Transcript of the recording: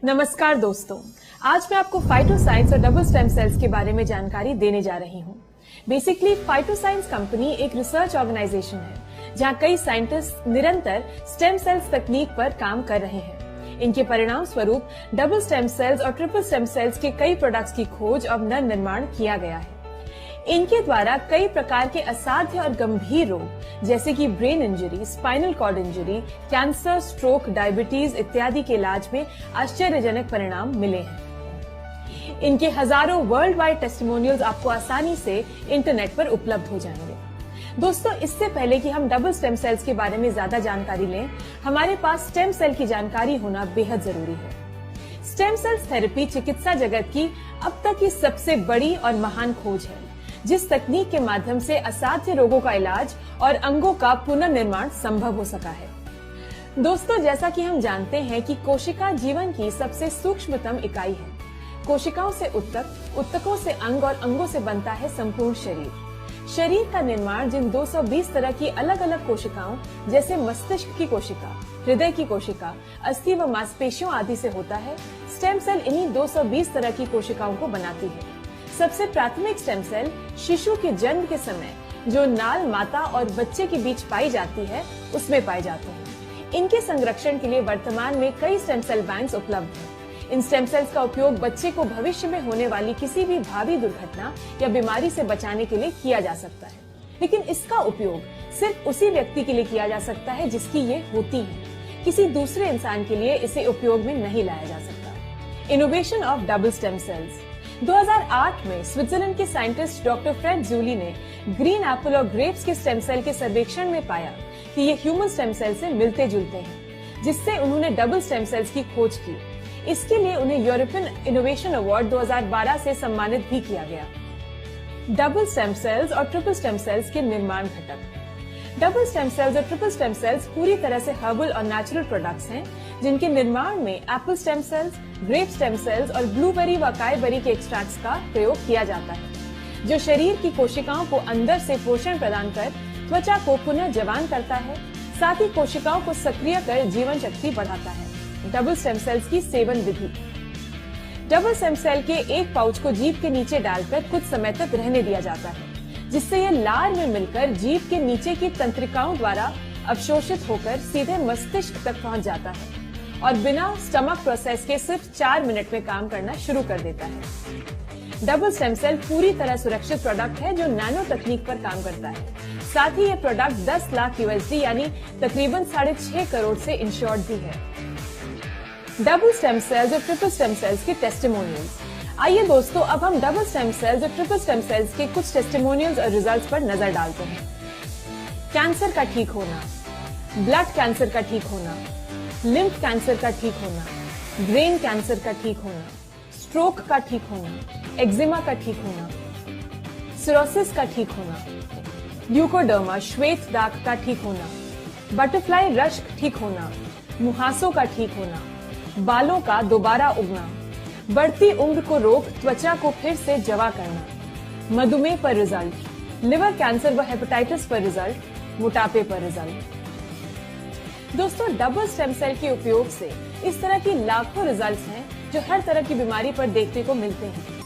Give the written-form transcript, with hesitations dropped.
नमस्कार दोस्तों, आज मैं आपको फाइटोसाइंस और डबल स्टेम सेल्स के बारे में जानकारी देने जा रही हूँ। बेसिकली फाइटोसाइंस कंपनी एक रिसर्च ऑर्गेनाइजेशन है जहाँ कई साइंटिस्ट निरंतर स्टेम सेल्स तकनीक पर काम कर रहे हैं। इनके परिणाम स्वरूप डबल स्टेम सेल्स और ट्रिपल स्टेम सेल्स के कई प्रोडक्ट्स की खोज और निर्माण किया गया है। इनके द्वारा कई प्रकार के असाध्य और गंभीर रोग जैसे कि brain injury, spinal cord injury, cancer, stroke, diabetes इत्यादि के इलाज में आश्चर्यजनक परिणाम मिले हैं। इनके हजारों वर्ल्ड वाइड टेस्टिमोनियल्स आपको आसानी से इंटरनेट पर उपलब्ध हो जाएंगे। दोस्तों, इससे पहले कि हम डबल स्टेम सेल्स के बारे में ज्यादा जानकारी लें, हमारे पास स्टेम सेल की जानकारी होना बेहद जरूरी है। स्टेम सेल्स थेरेपी चिकित्सा जगत की अब तक की सबसे बड़ी और महान खोज है, जिस तकनीक के माध्यम से असाध्य रोगों का इलाज और अंगों का पुनर्निर्माण संभव हो सका है। दोस्तों, जैसा कि हम जानते हैं कि कोशिका जीवन की सबसे सूक्ष्मतम इकाई है। कोशिकाओं से उत्तक, उत्तकों से अंग और अंगों से बनता है संपूर्ण शरीर। शरीर का निर्माण जिन 220 तरह की अलग अलग कोशिकाओं जैसे मस्तिष्क की कोशिका, हृदय की कोशिका, अस्थि व मांसपेशियों आदि से होता है, स्टेम सेल इन्हीं 220 तरह की कोशिकाओं को बनाती है। सबसे प्राथमिक स्टेम सेल शिशु के जन्म के समय जो नाल माता और बच्चे के बीच पाई जाती है, उसमें पाए जाते हैं। इनके संरक्षण के लिए वर्तमान में कई स्टेम सेल बैंक्स उपलब्ध हैं। इन स्टेम सेल्स का उपयोग बच्चे को भविष्य में होने वाली किसी भी भावी दुर्घटना या बीमारी से बचाने के लिए किया जा सकता है, लेकिन इसका उपयोग सिर्फ उसी व्यक्ति के लिए किया जा सकता है जिसकी ये होती है। किसी दूसरे इंसान के लिए इसे उपयोग में नहीं लाया जा सकता। Innovation of double stem cells. 2008 में स्विट्जरलैंड के साइंटिस्ट डॉक्टर फ्रेड जूली ने ग्रीन एप्पल और ग्रेप्स के स्टेम सेल के सर्वेक्षण में पाया कि ये ह्यूमन स्टेम सेल से मिलते जुलते हैं, जिससे उन्होंने डबल स्टेम सेल्स की खोज की। इसके लिए उन्हें यूरोपियन इनोवेशन अवार्ड 2012 से सम्मानित भी किया गया। डबल स्टेम सेल्स और ट्रिपल स्टेम सेल्स के निर्माण घटक। डबल स्टेम सेल्स और ट्रिपल स्टेम सेल्स पूरी तरह से हर्बल और नेचुरल प्रोडक्ट्स हैं, जिनके निर्माण में apple stem cells, grape stem cells और ब्लूबेरी व अकाई के एक्सट्रैक्ट्स का प्रयोग किया जाता है, जो शरीर की कोशिकाओं को अंदर से पोषण प्रदान कर त्वचा को पुनः जवान करता है, साथ ही कोशिकाओं को सक्रिय कर जीवन शक्ति बढ़ाता है। डबल स्टेम सेल्स की सेवन विधि। डबल स्टेम सेल के एक पाउच को जीभ के नीचे डालकर कुछ समय तक रहने दिया जाता है, जिससे यह लार में मिलकर जीभ के नीचे की तंत्रिकाओं द्वारा अवशोषित होकर सीधे मस्तिष्क तक पहुंच जाता है और बिना स्टमक प्रोसेस के सिर्फ 4 मिनट में काम करना शुरू कर देता है। डबल स्टेम सेल पूरी तरह सुरक्षित प्रोडक्ट है जो नैनो तकनीक पर काम करता है। साथ ही ये प्रोडक्ट 10 लाख USD यानी तकरीबन 6.5 करोड़ से इंश्योर्ड भी है। डबल स्टेम सेल्स और ट्रिपल स्टेम सेल्स के टेस्टिमोनियल्स। आइए दोस्तों, अब हम डबल स्टेम सेल्स और ट्रिपल स्टेम सेल्स के कुछ टेस्टिमोनियल्स और रिजल्ट्स पर नजर डालते हैं। कैंसर का ठीक होना, ब्लड कैंसर का ठीक होना, लिम्फ कैंसर का ठीक होना, ब्रेन कैंसर का ठीक होना, स्ट्रोक का ठीक होना, एक्जिमा का ठीक होना, सिरोसिस का ठीक होना, ल्यूकोडर्मा श्वेत दाग का ठीक होना, बटरफ्लाई रश्क ठीक होना, मुहासों का ठीक होना, बालों का दोबारा उगना, बढ़ती उम्र को रोक त्वचा को फिर से जवा करना, मधुमेह पर रिजल्ट, लिवर कैंसर व हेपेटाइटिस पर रिजल्ट, मोटापे पर रिजल्ट। दोस्तों, डबल स्टेम सेल के उपयोग से इस तरह की लाखों रिजल्ट्स हैं जो हर तरह की बीमारी पर देखने को मिलते हैं।